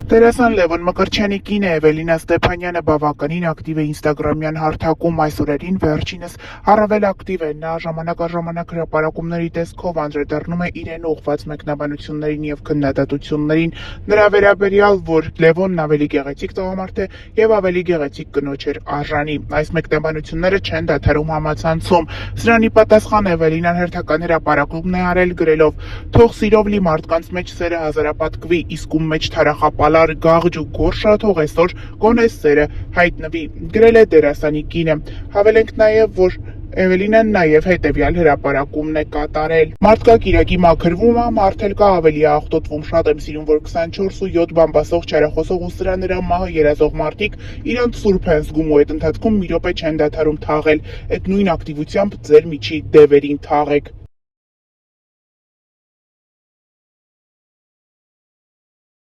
Դերասան Լևոն Մկրտչյանի կինը Էվելինա Ստեփանյանը բավականին ակտիվ է ինստագրամյան հարթակում այս օրերին, վերջինս առավել ակտիվ է, նա ժամանակ հրապարակումների տեսքով անդրադառնում է իրեն ուղղված մեկնաբանություններին և քննադատություններին, նրա վերաբերյալ, որ Լևոնն ավելի գեղեցիկ տղամարդ է և ավելի գեղեցիկ կնոջ էր արժանի։ Այս մեկնաբանությունները չեն դադարում համացանցում։ Սրան ի պատասխան Էվելինան հերթական հրապարակումն է արել գրելով. «Թող սիրով լի մարդկանց մեջ սերը հազարապատկվի, իսկ ում մեջ թարախապալար գաղջ ու գորշը, թող այսօր գոնե սերը հայտնվի», գրել է դերասանի կինը։ Հավելենք նաև, որ Էվելինան նաև հետևյալ հրապարակումն է կատարել. «Մարդ կա կիրակի մաքրվում ա, մարդ էլ կա ավելի ա աղտոտվում, շատ եմ սիրում, որ 24 ու 7 բան բասող, չարախոսող ու սրա նրա մահը երազող մարդիկ իրանց սուրբ են զգում ու այդ ընթացքում մի րոպե չեն դադարում թաղել, էդ նույն ակտիվությամբ ձեր միջի դևերին թաղեք»։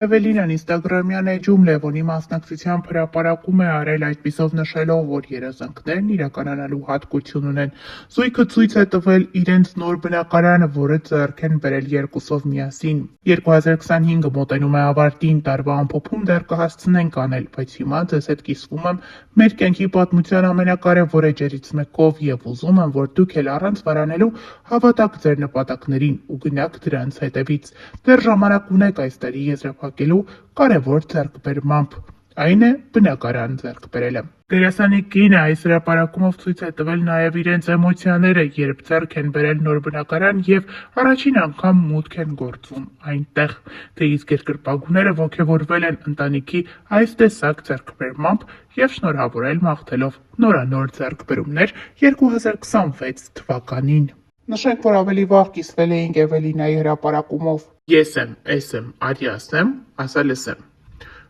Էվելինան ինստագրամյան էջում Լևոնի մասնակցությամբ հրապարակում է արել, այդպիսով նշելով, որ երազանքներն իրականանալու հատկություն ունեն։ Զույգը ցույց է տվել իրենց նոր բնակարանը, որը ձեռք են բերել երկուսով միասին։ 2025-ը մոտենում է ավարտին, տարվա ամփոփում դեռ կհասցնենք անել, բայց հիմա ձեզ հետ կիսվում եմ մեր կյանքի պատմության ամենակարևոր էջերից մեկով և ուզում եմ, որ դուք էլ առանց վարանելու հավատաք ձեր նպատակներին ու գնաք դրանց հետևից։ Դեռ ժամանակ ունեք այս տարի եզրափակելու կարևոր ձեռքբերմամբ, այն է բնակարան ձեռք բերելը։ Դերասանի կինը այս հրապարակումով ցույց է տվել նաև իրենց էմոցիաները, երբ ձեռք են բերել նոր բնակարան և առաջին անգամ մուտք են գործում այնտեղ, թե իսկ երկրպագուները ոգևորվել են ընտանիքի այս տեսակ ձեռքբերմամբ և շնորհավորել մաղթելով նորանոր ձեռքբերումներ 2026 թվականին։ Նշենք, որ ավելի վաղ կիսվել էինք Էվելինայի հրապարակումով. «Ես եմ, էս եմ, արի ասեմ, ասա լսեմ։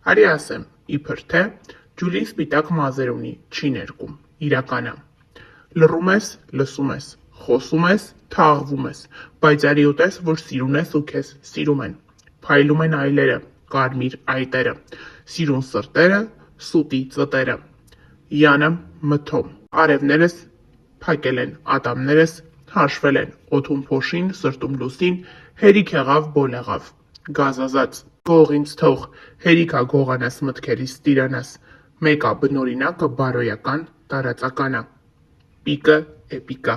Արի ասեմ, իբր թե Ջուլին սպիտակ մազեր ունի, չի ներկում, իրական ա։ Լռում ես, լսում ես, խոսում ես, թաղվում ես, բայց արի ուտես, որ սիրուն ես ու քեզ սիրում են։ Փայլում են այլերը, կարմիր այտերը, սիրուն սրտերը, սուտի ծտերը։ Յանը մթոմ, արևներս փակել են, ատամներս հաշվել են, օդում փոշին, սրտում լուսին, հերիք եղավ բոլեղավ, գազազած, գող ինձ թող, հերիք ա գողանաս մտքերիս տիրանաս, մեկ ա բնօրինակը բարոյական, տարածական ա, պիկը էպիկա։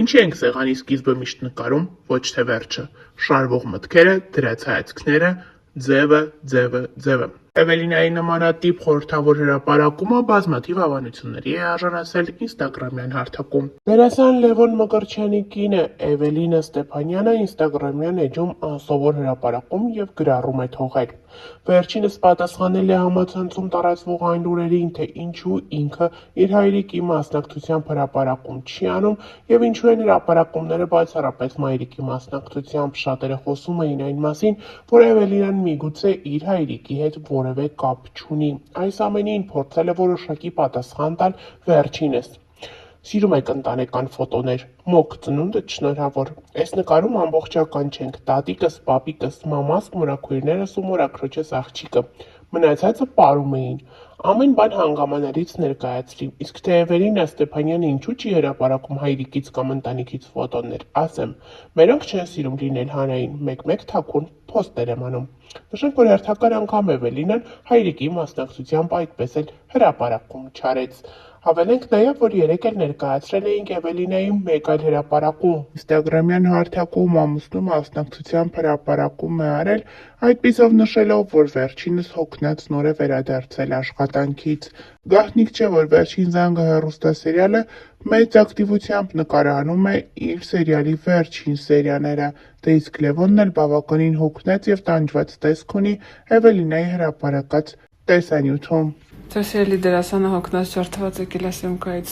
Ինչի ենք սեղանի սկիզբը միշտ նկարում, ոչ թե վերջը, շարվող մտքերը, դրած հայացքները, ձևը։ Էվելինայի նմանատիպ խորհրդավոր հրապարակումը բազմաթիվ հավանությունների է արժանացել ինստագրամյան հարթակում։ Դերասան Լևոն Մկրտչյանի կինը Էվելինա Ստեփանյանը ինստագրամյան էջում անսովոր հրապարակում և գրառում է թողել։ Վերջինս պատասխանել է համացանցում տարածվող այն լուրերին, թե ինչու ինքը իր հայրիկի մասնակցությամբ հրապարակում չի անում և ինչու են հրապարակումները բացառապես մայրիկի մասնակցությամբ։ Շատերը խոսում էին այն մասին, որ Էվելինան միգուցե իր հայրիկի հետ որևէ կապ չունի։ Այս ամենին փորձել է որոշակի պատասխան տալ վերջինս. «Սիրում եք ընտանեկան ֆոտոներ, մոկ ծնունդդ շնորհավոր։ Էս նկարում ամբողջական չենք, տատիկս, պապիկս, մամաս, մորաքույրներս ու մորաքրոջս աղջիկը, մնացածը պարում էին։ Ամեն բան հանգամանալից ներկայացրի, իսկ թե Էվելինա Ստեփանյանը ինչու չի հրապարակում հայրիկից կամ ընտանիքից ֆոտոներ, ասեմ, մերոնք չեն սիրում լինել հանրային, մեկ-մեկ թաքուն փոստեր եմ անում»։ Նշենք, որ հերթական անգամ Էվելինան հայրիկի մասնակցությամբ այդպես էլ հրապարակում չարեց։ Հավելենք նաև, որ երեկ էլ ներկայացրել էինք Էվելինայի մեկ այլ հրապարակում։ Ինստագրամյան հարթակում ամուսնու մասնակցությամբ հրապարակում է արել, այդպիսով նշելով, որ վերջինս հոգնած նոր է վերադարձել աշխատանքից։ Գաղտնիք չէ, որ Վերջին զանգը հեռուստասերիալը մեծ ակտիվությամբ նկարահանում է իր սերիալի վերջին սերիաները, դե իսկ Լևոնն էլ բավականին հոգնած և տանջված տեսք ունի Էվելինայի հրապարակած տեսանյութում։ Ձեր սիրելի դերասանը հոգնած ջարդված է կիլասյոմկայից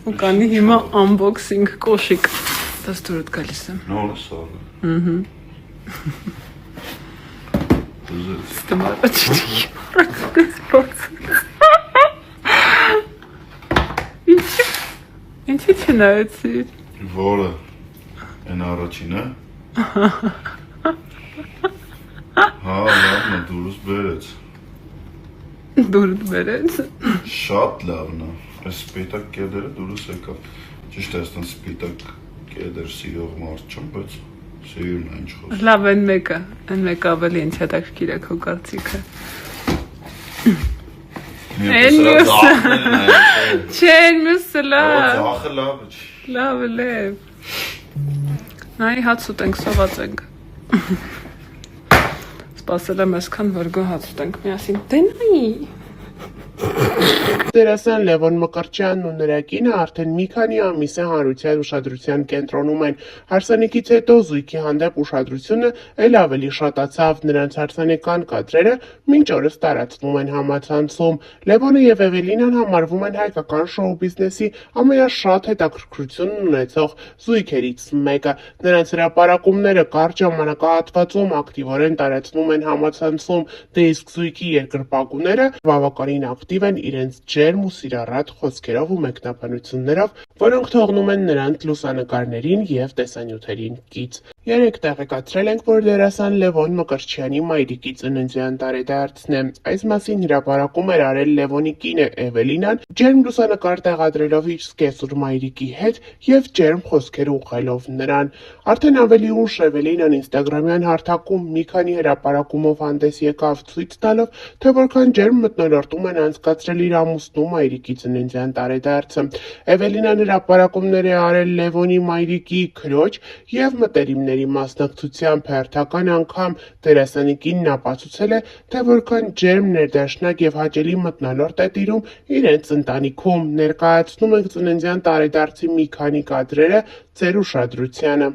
ու կանի հիմա unboxing կոշիկ։ Դες դուրդ գալիս եմ։ Նորը սարը։ Ստմարը չի։ Ինչի չնայեցի։ Որը են առաջինը։ Հա, լավն է, դուրս բերեց։ Դուրդ բերեց։ Շատ լավն է։ Այս սպիտակ կեդերը դուրս եկավ։ Ճիշտ է, այստեղ սպիտակ կեդեր սիրող մարդ չեմ, բայց Սիրուն այն չխոս։ Լավ, այն մեկը ավելի ինձ հետաքրքիր է քո կարծիքը։ Այն մյուսը։ Չէ, այն մյուսը լավ։ Ձախը լավ է։ Լավ է։ Նայ հաց ուտենք, սոված ենք։ Սպասել եմ այսքան, որ գո հաց ուտենք միասին։ Դե նայ։ Դերասան Լևոն Մկրտչյանն ու նրա կինը արդեն մի քանի ամիս է հանրության ուշադրության կենտրոնում են։ Հարսանիքից հետո զույգի հանդեպ ուշադրությունը էլ ավելի շատացավ, նրանց հարսանեկան կադրերը մինչ օրս տարածվում են համացանցում։ Լևոնը եւ Էվելինան համարվում են հայկական շոու բիզնեսի ամենաշատ հետաքրքրությունն ունեցող զույգերից մեկը։ Նրանց հրապարակումները կարճ ժամանակահատվածում ակտիվորեն տարածվում են համացանցում, դե իսկ զույգի երկրպագուները բավականին ակտիվ են իրենց ջերմ ու սիրառատ խոսքերով ու մեկնաբանություններով, որոնք թողնում են նրանց լուսանկարներին և տեսանյութերին կից։ Երեկ տեղեկացրել ենք, որ դերասան Լևոն Մկրտչյանի մայրիկի ծննդյան տարեդարձն է։ Այս մասին հրապարակում էր արել Լևոնի կինը Էվելինան, ջերմ լուսանկար տեղադրելով իր սկեսուր մայրիկի հետ և ջերմ խոսքեր ուղղելով նրան։ Արդեն ավելի ուշ Էվելինան ինստագրամյան հարթակում մի քանի հրապարակումով հանդես եկավ, ցույց տալով, թե որքան ջերմ մթնոլորտում են անցկացրել իր ամուսնու մայրիկի ծննդյան տարեդարձը։ Էվելինան հրապարակումներ է արել Լևոնի մայրիկի քրոջ և մտերիմների մասնակցությամբ, հերթական անգամ դերասանի կինն ապացուցել է, թե որքան ջերմ, ներդաշնակ և հաճելի մթնոլորտ է տիրում իրենց ընտանիքում։ Ներկայացնում ենք ծննդյան տարեդարձի մի քանի կադրերը ձեր ուշադրությանը։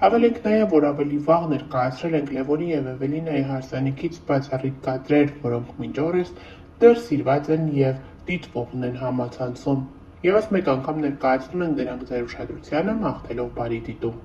Հավելենք նաև, որ ավելի վաղ ներկայացրել ենք Լևոնի և Էվելինայի հարսանիքից բացառիկ կադրեր, որոնք մինչ օրս դեռ սիրված են և դիտվողն են համացանցում։ Եվս մեկ անգամ ներկայացնում ենք դրանք ձեր ուշադրությանը, մաղթելով բարի դիտում։